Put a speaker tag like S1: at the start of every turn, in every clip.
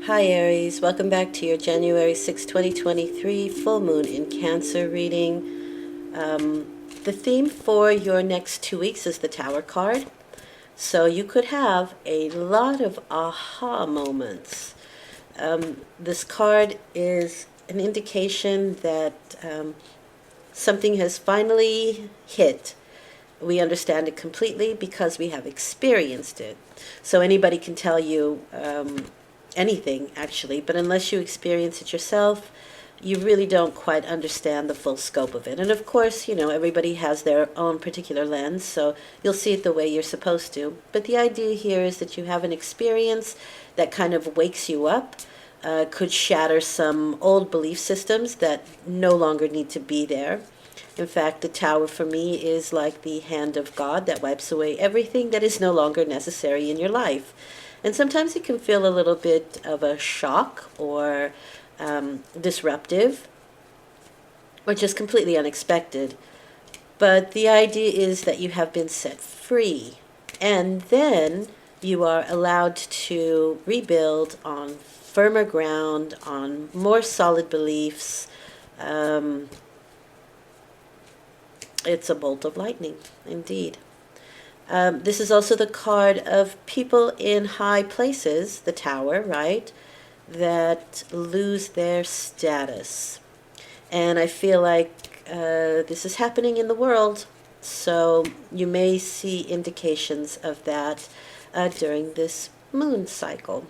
S1: Hi Aries, welcome back to your January 6, 2023 full moon in Cancer reading. The theme for your next 2 weeks is the Tower card. So you could have a lot of aha moments. This card is an indication that something has finally hit. We understand it completely because we have experienced it. So anybody can tell you anything, actually, but unless you experience it yourself, you really don't quite understand the full scope of it. And of course, everybody has their own particular lens, so you'll see it the way you're supposed to. But the idea here is that you have an experience that kind of wakes you up, could shatter some old belief systems that no longer need to be there. In fact, the tower for me is like the hand of God that wipes away everything that is no longer necessary in your life. And sometimes it can feel a little bit of a shock or disruptive or just completely unexpected. But the idea is that you have been set free. And then you are allowed to rebuild on firmer ground, on more solid beliefs. It's a bolt of lightning, indeed. This is also the card of people in high places, the tower, right, that lose their status. And I feel like this is happening in the world, so you may see indications of that during this moon cycle.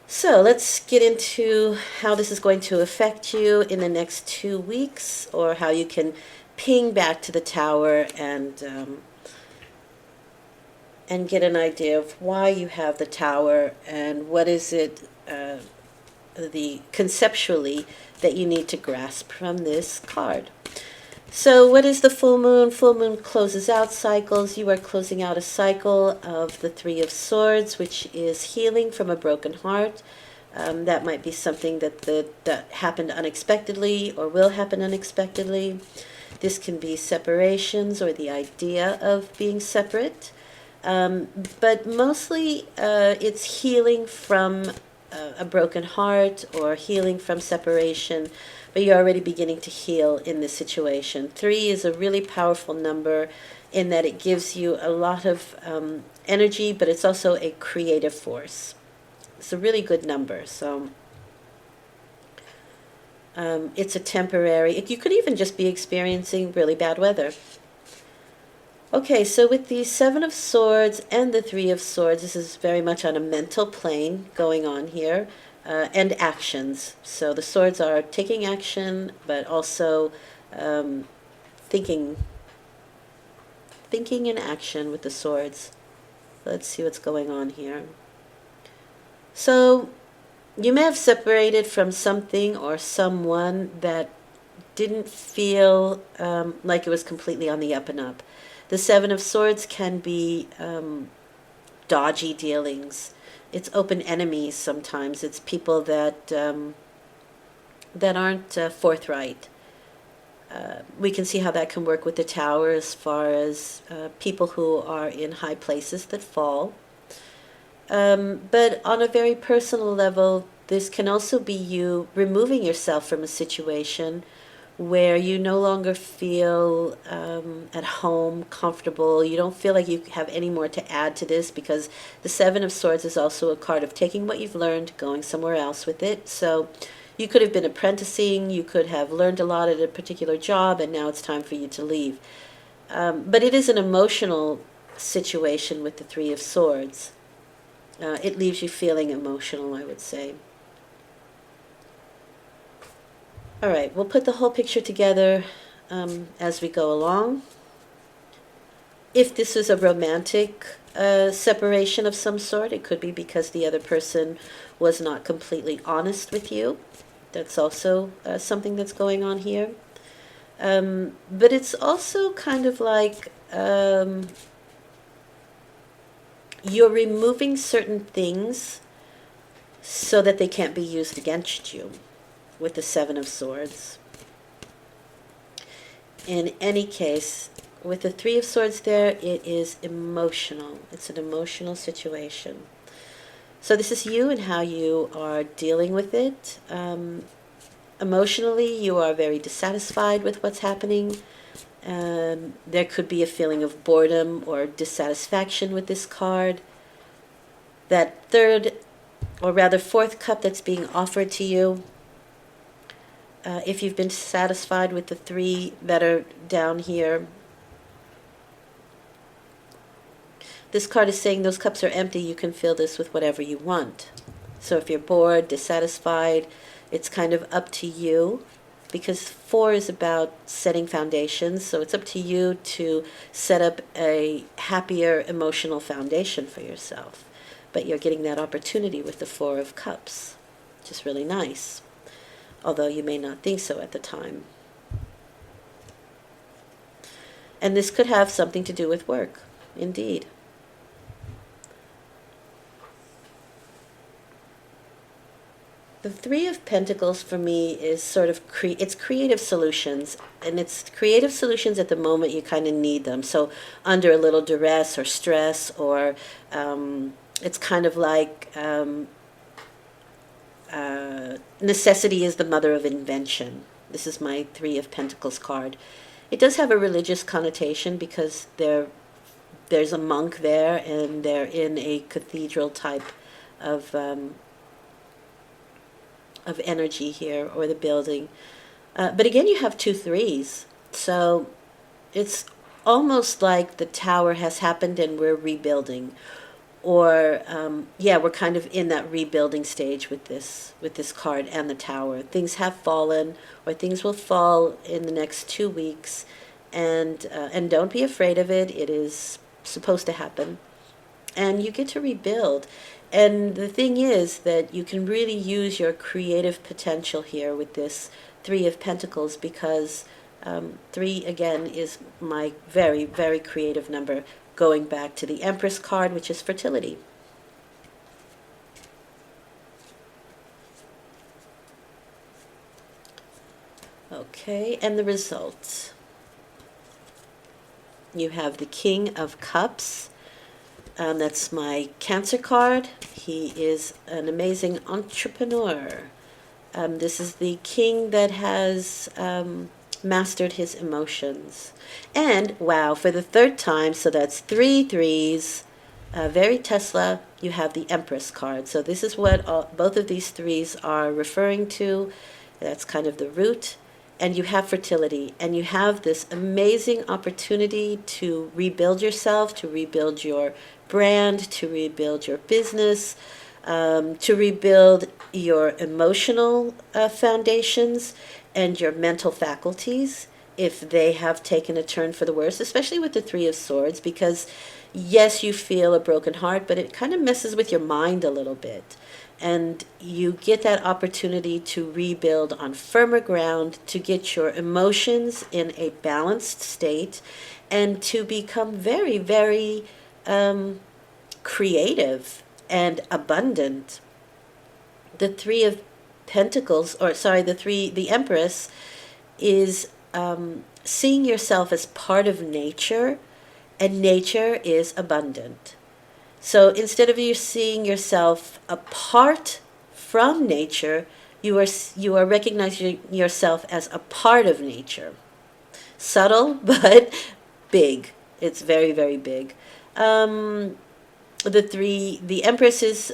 S1: So let's get into how this is going to affect you in the next 2 weeks, or how you can ping back to the tower and get an idea of why you have the tower and what is it the conceptually that you need to grasp from this card. So what is the full moon? Full moon closes out cycles. You are closing out a cycle of the Three of Swords, which is healing from a broken heart. That might be something that happened unexpectedly or will happen unexpectedly. This can be separations or the idea of being separate. But mostly it's healing from a broken heart or healing from separation, but you're already beginning to heal in this situation. 3 is a really powerful number in that it gives you a lot of energy, but it's also a creative force. It's a really good number. So it's a temporary, you could even just be experiencing really bad weather. Okay, so with the Seven of Swords and the Three of Swords, this is very much on a mental plane going on here, and actions. So the swords are taking action, but also thinking in action with the swords. Let's see what's going on here. So you may have separated from something or someone that didn't feel like it was completely on the up and up. The Seven of Swords can be dodgy dealings. It's open enemies sometimes. It's people that aren't forthright. We can see how that can work with the tower as far as people who are in high places that fall. But on a very personal level, this can also be you removing yourself from a situation where you no longer feel at home, comfortable. You don't feel like you have any more to add to this, because the Seven of Swords is also a card of taking what you've learned, going somewhere else with it. So you could have been apprenticing, you could have learned a lot at a particular job, and now it's time for you to leave. But it is an emotional situation with the Three of Swords. It leaves you feeling emotional, I would say. All right, we'll put the whole picture together as we go along. If this is a romantic separation of some sort, it could be because the other person was not completely honest with you. That's also something that's going on here. But it's also kind of like you're removing certain things so that they can't be used against you with the Seven of Swords. In any case, with the Three of Swords there, it is emotional. It's an emotional situation. So this is you and how you are dealing with it. Emotionally, you are very dissatisfied with what's happening. There could be a feeling of boredom or dissatisfaction with this card. That third, or rather fourth cup that's being offered to you, if you've been satisfied with the three that are down here, this card is saying those cups are empty. You can fill this with whatever you want. So if you're bored, dissatisfied, it's kind of up to you, because 4 is about setting foundations. So it's up to you to set up a happier emotional foundation for yourself. But you're getting that opportunity with the 4 of Cups, which is really nice, although you may not think so at the time. And this could have something to do with work, indeed. The 3 of Pentacles for me is sort of, it's creative solutions, and it's creative solutions at the moment you kind of need them. So under a little duress or stress, or it's kind of like necessity is the mother of invention. This is my 3 of Pentacles card. It does have a religious connotation because there's a monk there, and they're in a cathedral type of energy here, or the building. But again, you have 2 3s. So it's almost like the tower has happened and we're rebuilding. Or, yeah, we're kind of in that rebuilding stage with this card and the tower. Things have fallen, or things will fall in the next 2 weeks. And don't be afraid of it. It is supposed to happen. And you get to rebuild. And the thing is that you can really use your creative potential here with this 3 of Pentacles, because 3, again, is my very, very creative number, going back to the Empress card, which is fertility. Okay, and the results. You have the King of Cups. That's my Cancer card. He is an amazing entrepreneur. This is the king that has mastered his emotions. And, wow, for the 3rd time, so that's 3 3s, very Tesla, you have the Empress card. So this is what both of these 3s are referring to. That's kind of the root. And you have fertility, and you have this amazing opportunity to rebuild yourself, to rebuild your brand, to rebuild your business, to rebuild your emotional foundations and your mental faculties, if they have taken a turn for the worse, especially with the 3 of Swords, because yes, you feel a broken heart, but it kind of messes with your mind a little bit. And you get that opportunity to rebuild on firmer ground, to get your emotions in a balanced state, and to become very, very creative and abundant. The 3 of Pentacles, or sorry, the Empress is seeing yourself as part of nature, and nature is abundant. So instead of you seeing yourself apart from nature, you are recognizing yourself as a part of nature. Subtle, but big. It's very, very big. The Empress is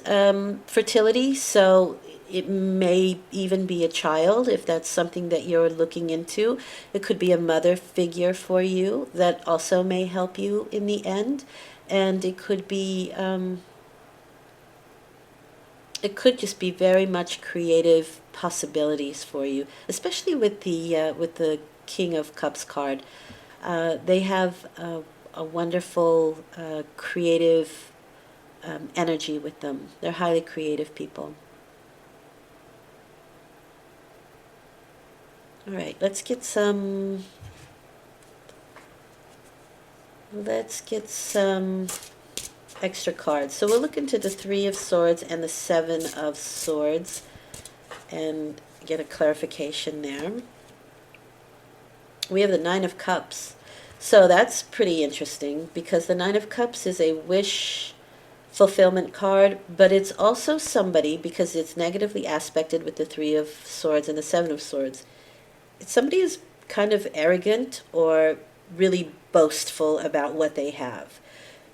S1: fertility, so it may even be a child, if that's something that you're looking into. It could be a mother figure for you that also may help you in the end. And it could be, it could just be very much creative possibilities for you, especially with the King of Cups card. They have a wonderful creative energy with them. They're highly creative people. All right, let's get some extra cards. So we'll look into the 3 of Swords and the 7 of Swords and get a clarification there. We have the 9 of Cups. So that's pretty interesting, because the 9 of Cups is a wish fulfillment card, but it's also somebody, because it's negatively aspected with the Three of Swords and the Seven of Swords. It's somebody who's kind of arrogant or really boastful about what they have,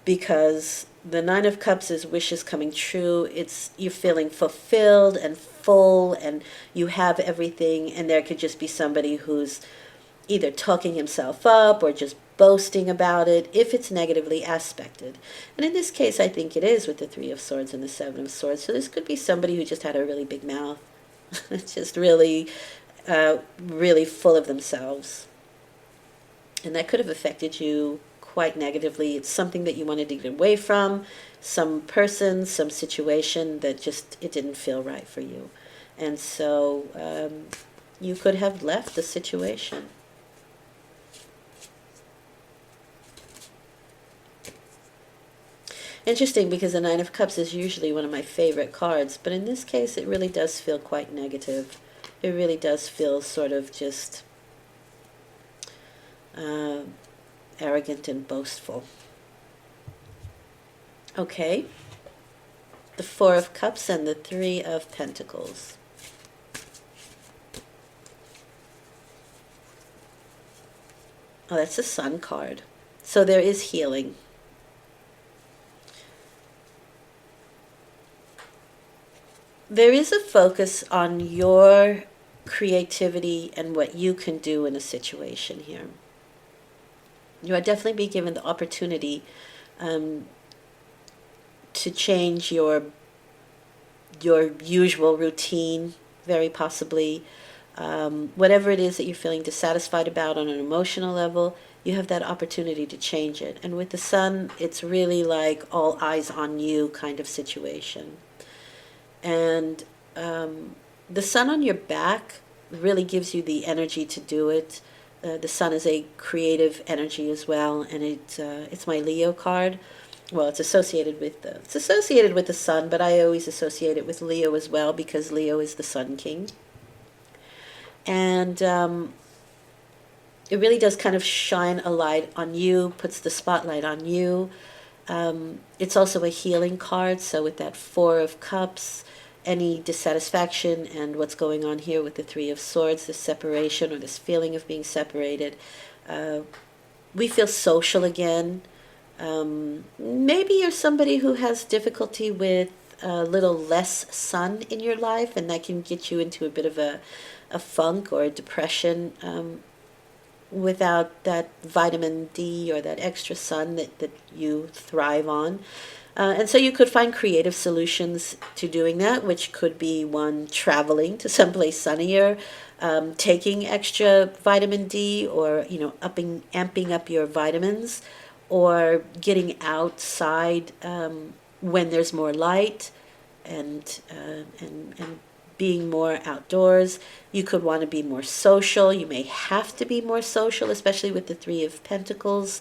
S1: because the Nine of Cups is wishes coming true. It's you're feeling fulfilled and full, and you have everything, and there could just be somebody who's either talking himself up or just boasting about it if it's negatively aspected. And in this case, I think it is with the Three of Swords and the Seven of Swords. So this could be somebody who just had a really big mouth. It's just really, really full of themselves. And that could have affected you quite negatively. It's something that you wanted to get away from, some person, some situation that just, it didn't feel right for you. And so you could have left the situation. Interesting, because the Nine of Cups is usually one of my favorite cards, but in this case it really does feel quite negative. It really does feel sort of just arrogant and boastful. Okay, the Four of Cups and the Three of Pentacles. Oh, that's the Sun card. So there is healing. There is a focus on your creativity and what you can do in a situation here. You are definitely being given the opportunity to change your usual routine, very possibly. Whatever it is that you're feeling dissatisfied about on an emotional level, you have that opportunity to change it. And with the Sun, it's really like all eyes on you kind of situation. And the Sun on your back really gives you the energy to do it. The Sun is a creative energy as well, and it's my Leo card. Well, it's associated with the Sun, but I always associate it with Leo as well, because Leo is the Sun King. And it really does kind of shine a light on you, puts the spotlight on you. It's also a healing card, so with that Four of Cups, any dissatisfaction and what's going on here with the Three of Swords, this separation or this feeling of being separated, we feel social again. Maybe you're somebody who has difficulty with a little less sun in your life, and that can get you into a bit of a funk or a depression without that vitamin D or that extra sun that you thrive on. And so you could find creative solutions to doing that, which could be one, traveling to someplace sunnier, taking extra vitamin D, or amping up your vitamins, or getting outside when there's more light, and being more outdoors. You could want to be more social. You may have to be more social, especially with the Three of Pentacles,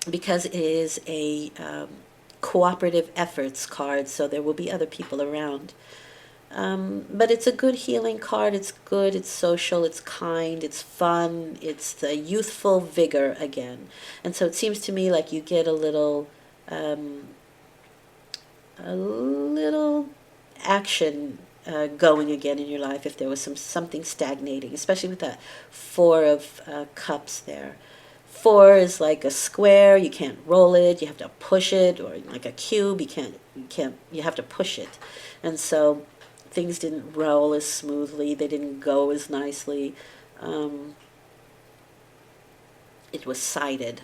S1: because it is a cooperative efforts card, so there will be other people around. But it's a good healing card. It's good, it's social, it's kind, it's fun, it's the youthful vigor again. And so it seems to me like you get a little action going again in your life if there was something stagnating, especially with that Four of Cups there. Four is like a square. You can't roll it. You have to push it, or like a cube. You have to push it. And so things didn't roll as smoothly. They didn't go as nicely. It was sided.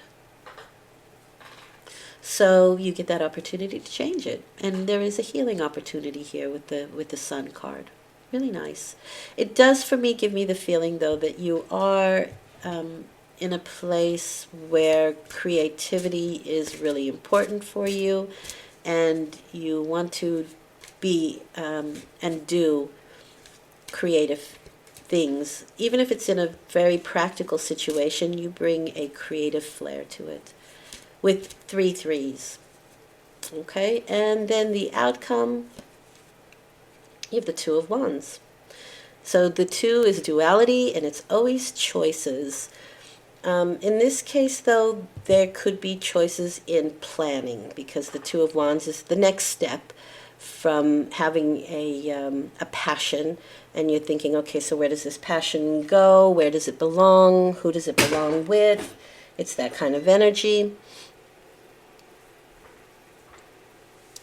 S1: So you get that opportunity to change it. And there is a healing opportunity here with the Sun card. Really nice. It does, for me, give me the feeling, though, that you are in a place where creativity is really important for you, and you want to be and do creative things. Even if it's in a very practical situation, you bring a creative flair to it with 3 threes. Okay, and then the outcome, you have the Two of Wands. So the 2 is duality, and it's always choices. In this case, though, there could be choices in planning because the Two of Wands is the next step from having a passion, and you're thinking, okay, so where does this passion go? Where does it belong? Who does it belong with? It's that kind of energy.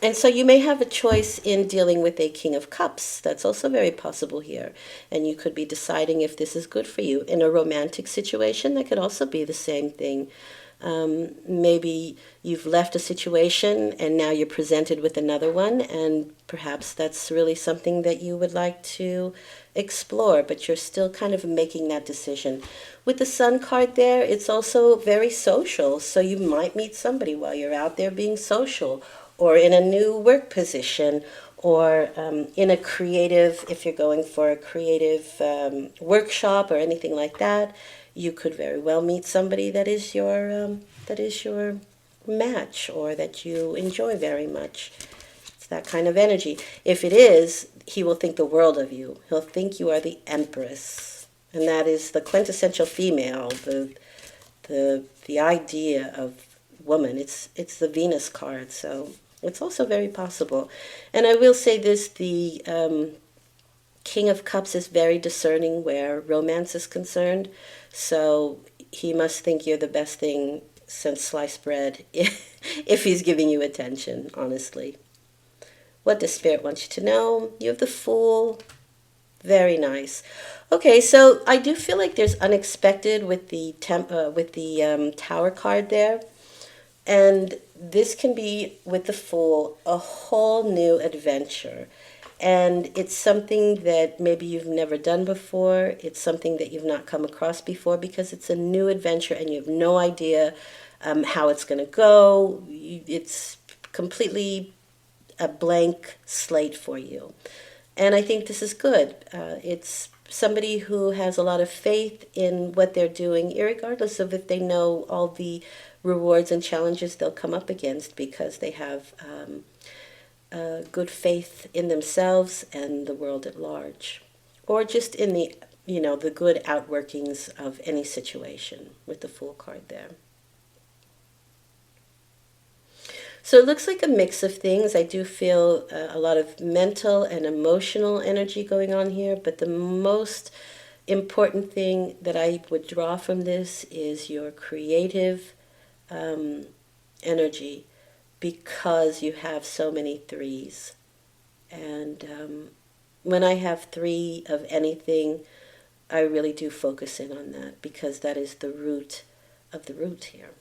S1: And so you may have a choice in dealing with a King of Cups. That's also very possible here. And you could be deciding if this is good for you. In a romantic situation, that could also be the same thing. Maybe you've left a situation and now you're presented with another one, and perhaps that's really something that you would like to explore, but you're still kind of making that decision. With the Sun card there, it's also very social, so you might meet somebody while you're out there being social, or in a new work position, or in a creative, if you're going for a creative workshop or anything like that. You could very well meet somebody that is your match, or that you enjoy very much. It's that kind of energy. If it is, he will think the world of you. He'll think you are the Empress, and that is the quintessential female, the idea of woman. It's the Venus card, so it's also very possible. And I will say this: the King of Cups is very discerning where romance is concerned, so he must think you're the best thing since sliced bread if he's giving you attention, honestly. What does Spirit want you to know? You have the Fool. Very nice. Okay, so I do feel like there's unexpected with the Tower card there. And this can be, with the Fool, a whole new adventure. And it's something that maybe you've never done before. It's something that you've not come across before, because it's a new adventure and you have no idea how it's going to go. It's completely a blank slate for you. And I think this is good. It's somebody who has a lot of faith in what they're doing, irregardless of if they know all the rewards and challenges they'll come up against, because they have good faith in themselves and the world at large, or just in the good outworkings of any situation with the Fool card there. So it looks like a mix of things. I do feel a lot of mental and emotional energy going on here, but the most important thing that I would draw from this is your creative energy, because you have so many threes. And when I have three of anything, I really do focus in on that, because that is the root of the root here.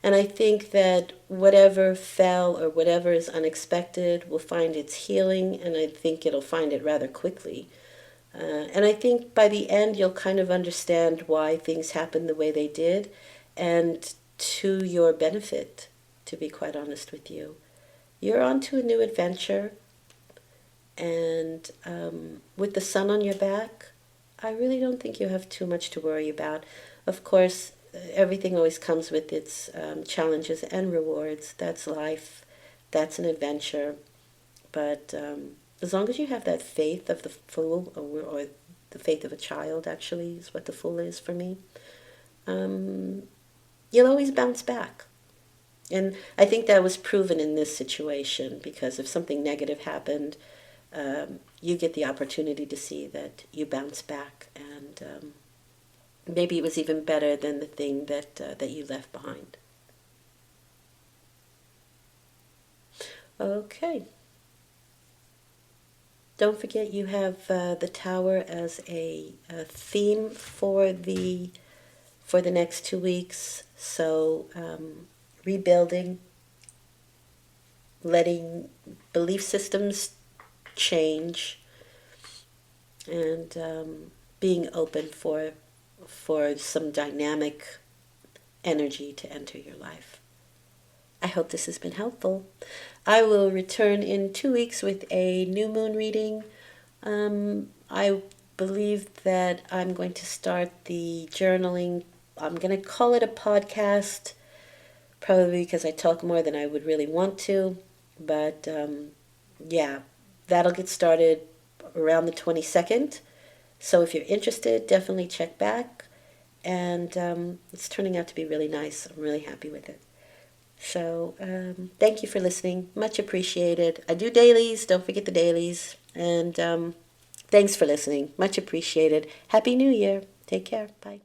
S1: And I think that whatever fell or whatever is unexpected will find its healing, and I think it'll find it rather quickly. And I think by the end you'll kind of understand why things happened the way they did, and to your benefit, to be quite honest with you. You're on to a new adventure, and with the Sun on your back, I really don't think you have too much to worry about. Of course, everything always comes with its challenges and rewards. That's life. That's an adventure. But as long as you have that faith of the Fool, or the faith of a child, actually, is what the Fool is for me, you'll always bounce back. And I think that was proven in this situation, because if something negative happened, you get the opportunity to see that you bounce back, and maybe it was even better than the thing that you left behind. Okay. Don't forget, you have the Tower as a theme for the next 2 weeks. So rebuilding, letting belief systems change, and being open for some dynamic energy to enter your life. I hope this has been helpful. I will return in 2 weeks with a new moon reading. I believe that I'm going to start the journaling. I'm going to call it a podcast, probably because I talk more than I would really want to. But yeah, that'll get started around the 22nd. So if you're interested, definitely check back. And it's turning out to be really nice. I'm really happy with it. So thank you for listening. Much appreciated. I do dailies. Don't forget the dailies. And thanks for listening. Much appreciated. Happy New Year. Take care. Bye.